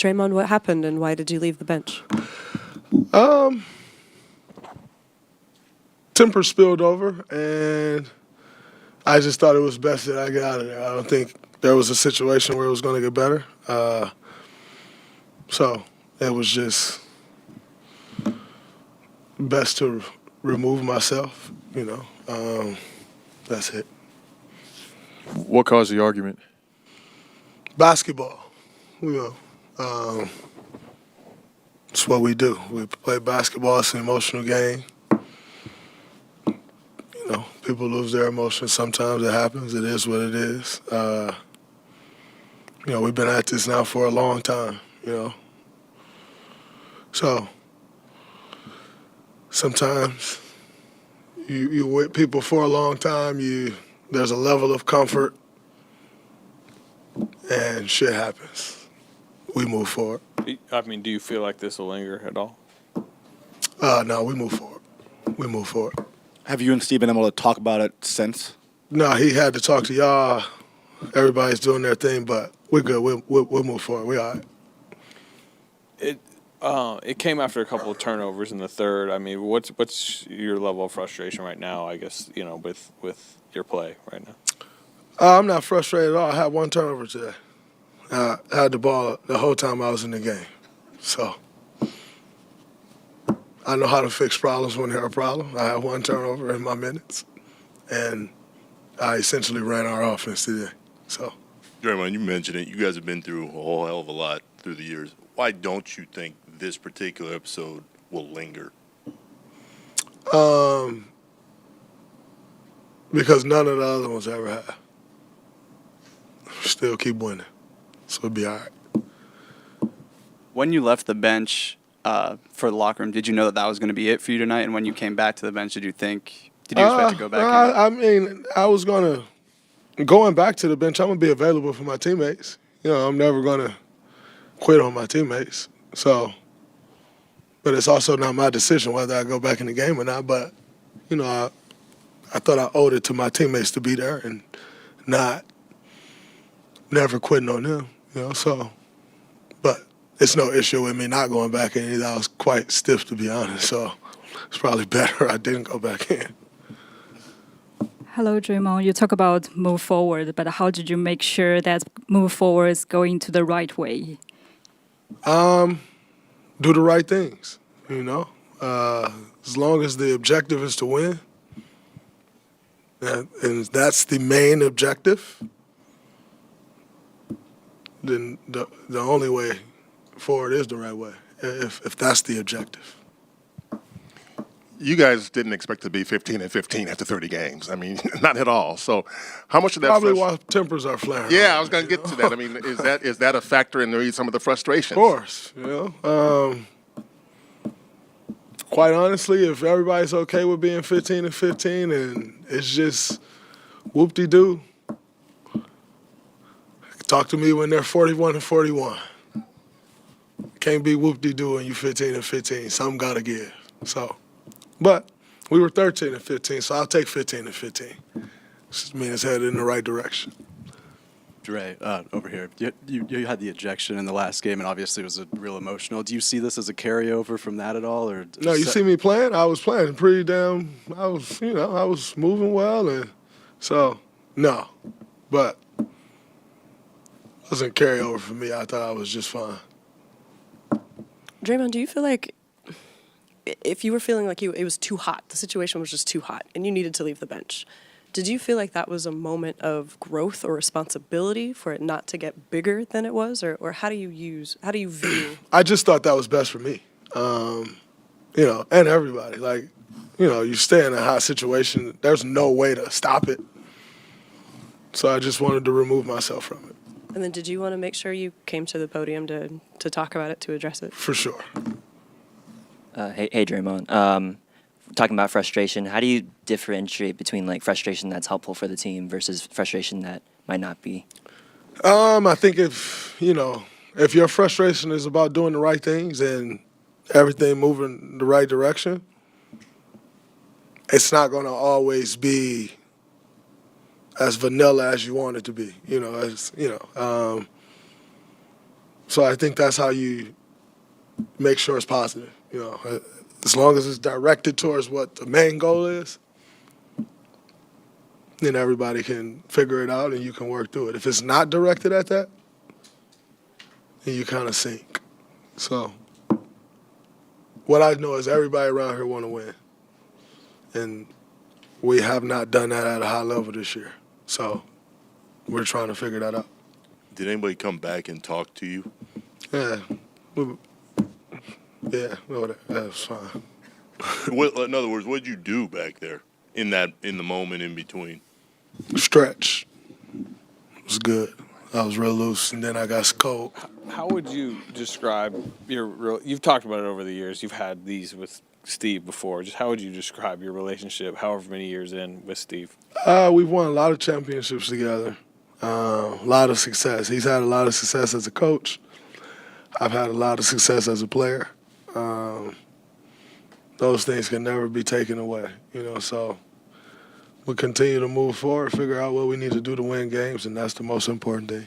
Draymond, what happened and why did you leave the bench? Temper spilled over, and I just thought it was best that I get out of there. I don't think there was a situation where it was going to get better. So it was just best to remove myself, That's it. What caused the argument? Basketball, it's what we do. We play basketball. It's an emotional game. People lose their emotions. Sometimes it happens. It is what it is. We've been at this now for a long time, So sometimes you with people for a long time, there's a level of comfort and shit happens. We move forward. I mean, do you feel like this will linger at all? No, we move forward. We move forward. Have you and Steve been able to talk about it since? No, he had to talk to y'all. Everybody's doing their thing, but we're good. We'll move forward. We all right. It came after a couple of turnovers in the third. I mean, what's your level of frustration right now, I guess, with your play right now? I'm not frustrated at all. I had one turnover today. I had the ball the whole time I was in the game. So I know how to fix problems when they're a problem. I had one turnover in my minutes, and I essentially ran our offense today. So, Draymond, you mentioned it. You guys have been through a whole hell of a lot through the years. Why don't you think this particular episode will linger? Because none of the other ones ever have. Still keep winning, so it'll be all right. When you left the bench for the locker room, did you know that was going to be it for you tonight? And when you came back to the bench, did you expect to go back in? I mean, I was going back to the bench, I'm going to be available for my teammates. I'm never going to quit on my teammates. So, but it's also not my decision whether I go back in the game or not. But, I thought I owed it to my teammates to be there and never quitting on them, so. But it's no issue with me not going back in either. I was quite stiff, to be honest, so it's probably better I didn't go back in. Hello, Draymond. You talk about move forward, but how did you make sure that move forward is going to the right way? Do the right things, As long as the objective is to win, and that's the main objective, then the only way forward is the right way, if that's the objective. You guys didn't expect to be 15-15 after 30 games. I mean, not at all. So how much of that... Probably why tempers are flaring. Yeah, I was going to get to that. I mean, is that a factor in some of the frustrations? Of course. Quite honestly, if everybody's okay with being 15-15 and it's just whoop-de-doo, talk to me when they're 41-41. Can't be whoop-de-doo and you 15-15. Something got to give. So, but we were 13-15, so I'll take 15-15. Just mean it's headed in the right direction. Dre, over here. You had the ejection in the last game, and obviously it was real emotional. Do you see this as a carryover from that at all, or? No, you see me playing. I was playing pretty damn. I was moving well, and so no, but it wasn't carryover for me. I thought I was just fine. Draymond, do you feel like if you were feeling like it was too hot, the situation was just too hot, and you needed to leave the bench, did you feel like that was a moment of growth or responsibility for it not to get bigger than it was, or how do you view? I just thought that was best for me, and everybody. Like, you stay in a hot situation. There's no way to stop it. So I just wanted to remove myself from it. And then did you want to make sure you came to the podium to talk about it, to address it? For sure. Hey, Draymond. Talking about frustration, how do you differentiate between frustration that's helpful for the team versus frustration that might not be? I think if your frustration is about doing the right things and everything moving the right direction, it's not going to always be as vanilla as you want it to be. So I think that's how you make sure it's positive. You know, as long as it's directed towards what the main goal is, then everybody can figure it out and you can work through it. If it's not directed at that, then you kind of sink. So what I know is everybody around here want to win. And we have not done that at a high level this year. So we're trying to figure that out. Did anybody come back and talk to you? Yeah. Yeah, no, that was fine. In other words, what did you do back there in the moment in between? Stretch. It was good. I was real loose, and then I got cold. How would you describe you've talked about it over the years. You've had these with Steve before. Just how would you describe your relationship, however many years in, with Steve? We've won a lot of championships together. A lot of success. He's had a lot of success as a coach. I've had a lot of success as a player. Those things can never be taken away, you know, so we'll continue to move forward, figure out what we need to do to win games, and that's the most important thing.